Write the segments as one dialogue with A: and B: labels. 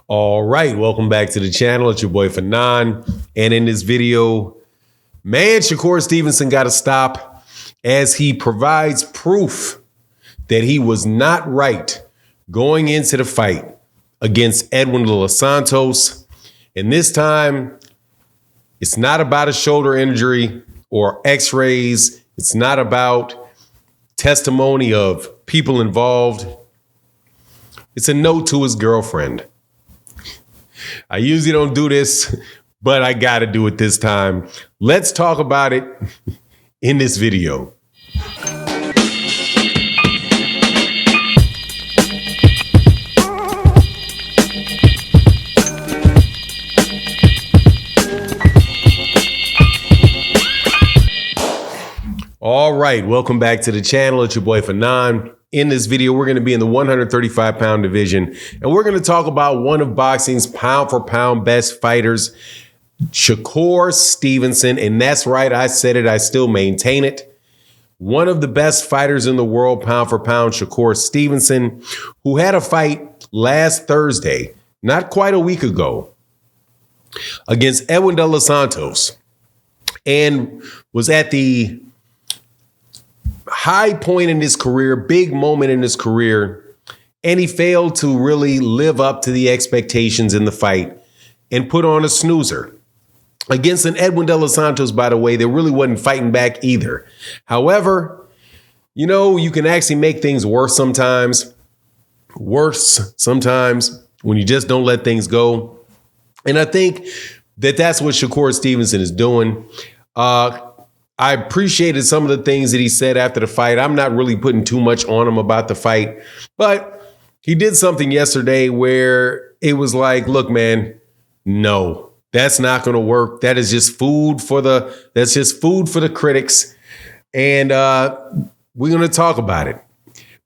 A: All right, welcome back to the channel. It's your boy Fanon. And in this video, man, Shakur Stevenson got to stop as he provides proof that he was not right going into the fight against Edwin De Los Santos. And this time, it's not about a shoulder injury or x-rays. It's not about testimony of people involved. It's a note to his girlfriend. I usually don't do this, but I got to do it this time. Let's talk about it in this video. All right, welcome back to the channel. It's your boy Fanon. In this video, we're going to be in the 135-pound division, and we're going to talk about one of boxing's pound-for-pound best fighters, Shakur Stevenson. And that's right, I said it, I still maintain it. One of the best fighters in the world, pound-for-pound, Shakur Stevenson, who had a fight last Thursday, not quite a week ago, against Edwin De Los Santos, and was at the high point in his career, big moment in his career, and he failed to really live up to the expectations in the fight and put on a snoozer against an Edwin De Los Santos, by the way, that really wasn't fighting back either. However, you know, you can actually make things worse sometimes when you just don't let things go. And I think that that's what Shakur Stevenson is doing. I appreciated some of the things that he said after the fight. I'm not really putting too much on him about the fight, but he did something yesterday where it was like, look, man, no, that's not going to work. That is just food for the critics. And we're going to talk about it.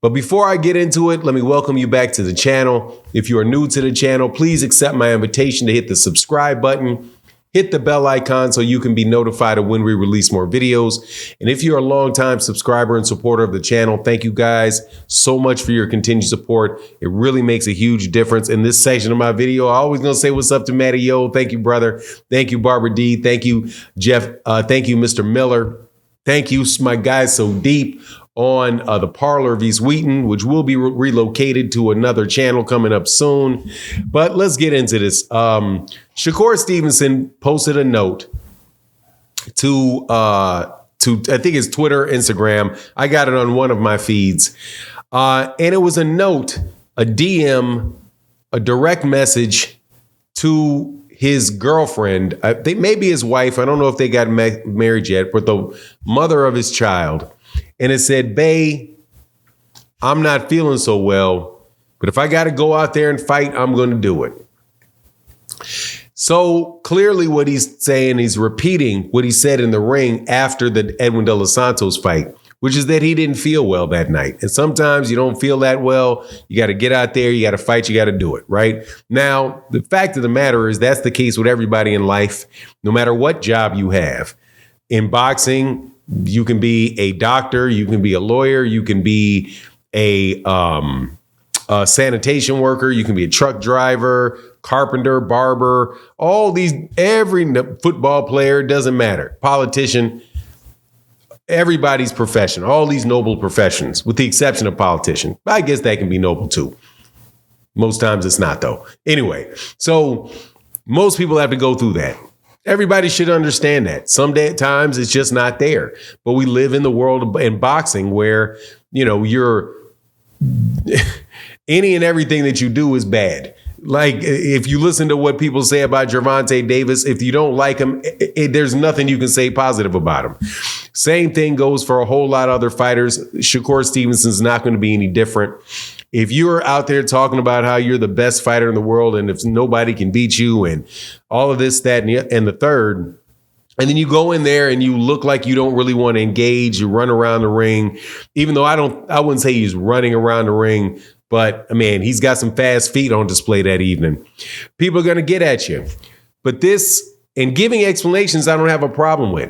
A: But before I get into it, let me welcome you back to the channel. If you are new to the channel, please accept my invitation to hit the subscribe button. Hit the bell icon so you can be notified of when we release more videos. And if you're a longtime subscriber and supporter of the channel, thank you guys so much for your continued support. It really makes a huge difference. In this section of my video, I always gonna say what's up to Matty Yo. Thank you, brother. Thank you, Barbara D. Thank you, Jeff. Thank you, Mr. Miller. Thank you, my guys so deep on the Parlor of East Wheaton, which will be relocated to another channel coming up soon. But let's get into this. Shakur Stevenson posted a note to I think it's Twitter, Instagram. I got it on one of my feeds. And it was a note, a DM, a direct message to his girlfriend. They maybe his wife. I don't know if they got married yet, but the mother of his child. And it said, "Bae, I'm not feeling so well, but if I got to go out there and fight, I'm going to do it." So clearly what he's saying, he's repeating what he said in the ring after the Edwin De Los Santos fight, which is that he didn't feel well that night. And sometimes you don't feel that well. You got to get out there. You got to fight. You got to do it. Right now, the fact of the matter is that's the case with everybody in life, no matter what job you have. In boxing, you can be a doctor, you can be a lawyer, you can be a sanitation worker, you can be a truck driver, carpenter, barber, every football player, doesn't matter, politician, everybody's profession, all these noble professions, with the exception of politician. I guess that can be noble too. Most times it's not though. Anyway, so most people have to go through that. Everybody should understand that. Some times it's just not there. But we live in the world in boxing where, you know, any and everything that you do is bad. Like if you listen to what people say about Gervonta Davis, if you don't like him, there's nothing you can say positive about him. Same thing goes for a whole lot of other fighters. Shakur Stevenson's not going to be any different. If you're out there talking about how you're the best fighter in the world and if nobody can beat you and all of this, that, and the third, and then you go in there and you look like you don't really want to engage, you run around the ring, even though I wouldn't say he's running around the ring, but man, he's got some fast feet on display that evening. People are going to get at you. But this, and giving explanations, I don't have a problem with.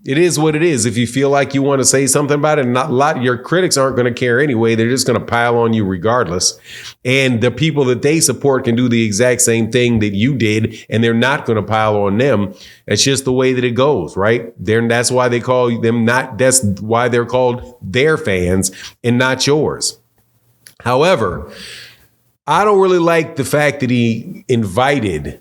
A: it is what it is. If you feel like you want to say something about it, not a lot, your critics aren't going to care anyway. They're just going to pile on you regardless. And the people that they support can do the exact same thing that you did, and they're not going to pile on them. It's just the way that it goes, right? That's why they call them that's why they're called their fans and not yours. However, I don't really like the fact that he invited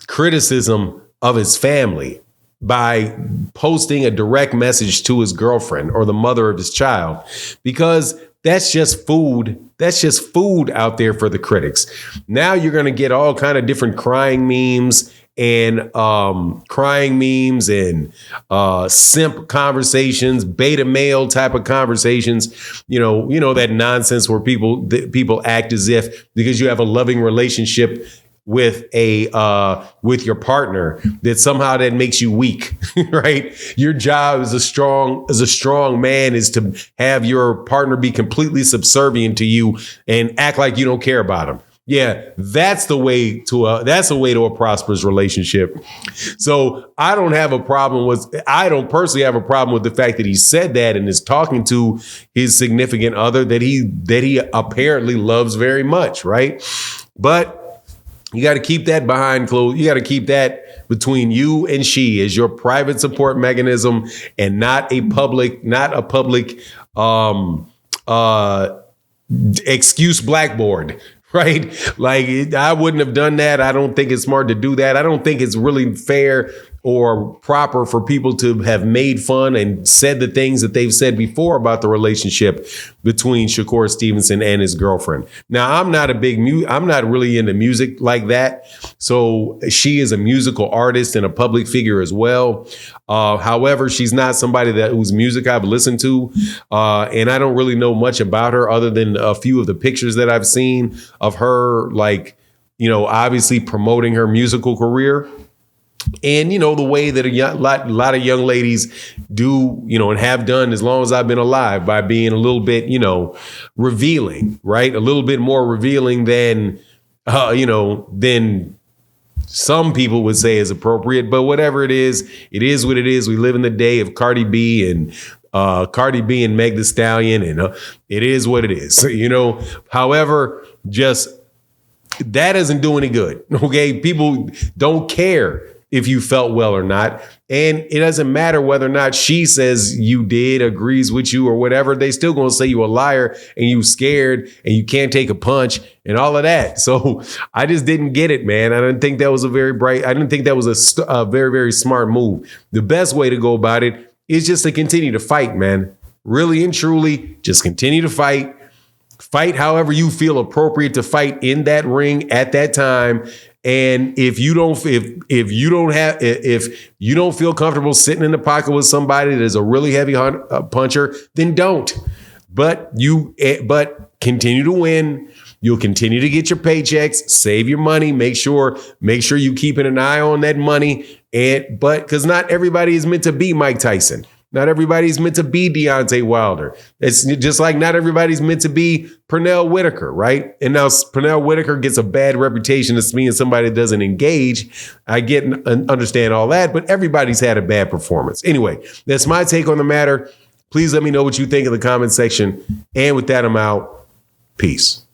A: criticism of his family by posting a direct message to his girlfriend or the mother of his child, because that's just food. That's just food out there for the critics. Now you're going to get all kind of different crying memes and simp conversations, beta male type of conversations. You know that nonsense where people act as if because you have a loving relationship with your partner that somehow that makes you weak, right? Your job as a strong man is to have your partner be completely subservient to you and act like you don't care about him. Yeah, that's the way to a prosperous relationship. So I don't personally have a problem with the fact that he said that and is talking to his significant other that he apparently loves very much, right? But you got to keep that behind closed. You got to keep that between you and she as your private support mechanism, and not a public excuse blackboard, right? Like, I wouldn't have done that. I don't think it's smart to do that. I don't think it's really fair or proper for people to have made fun and said the things that they've said before about the relationship between Shakur Stevenson and his girlfriend. Now, I'm not really into music like that. So she is a musical artist and a public figure as well. However, she's not somebody whose music I've listened to. And I don't really know much about her other than a few of the pictures that I've seen of her, like, obviously promoting her musical career. And, the way that a lot of young ladies do, and have done as long as I've been alive, by being a little bit, revealing, right? A little bit more revealing than some people would say is appropriate. But whatever it is what it is. We live in the day of Cardi B and Meg Thee Stallion, and it is what it is, However, just that doesn't do any good. Okay. People don't care if you felt well or not. And it doesn't matter whether or not she says you did, agrees with you or whatever. They still going to say you a liar and you scared and you can't take a punch and all of that. So I just didn't get it, man. I didn't think that was a very very, very smart move. The best way to go about it is just to continue to fight, man. Really and truly, just continue to fight. Fight however you feel appropriate to fight in that ring at that time. And if you don't feel comfortable sitting in the pocket with somebody that is a really heavy puncher, then don't. But continue to win. You'll continue to get your paychecks, save your money, make sure you keeping an eye on that money. But because not everybody is meant to be Mike Tyson. Not everybody's meant to be Deontay Wilder. It's just like not everybody's meant to be Pernell Whitaker, right? And now Pernell Whitaker gets a bad reputation as being somebody that doesn't engage. I get and understand all that, but everybody's had a bad performance. Anyway, that's my take on the matter. Please let me know what you think in the comment section. And with that, I'm out. Peace.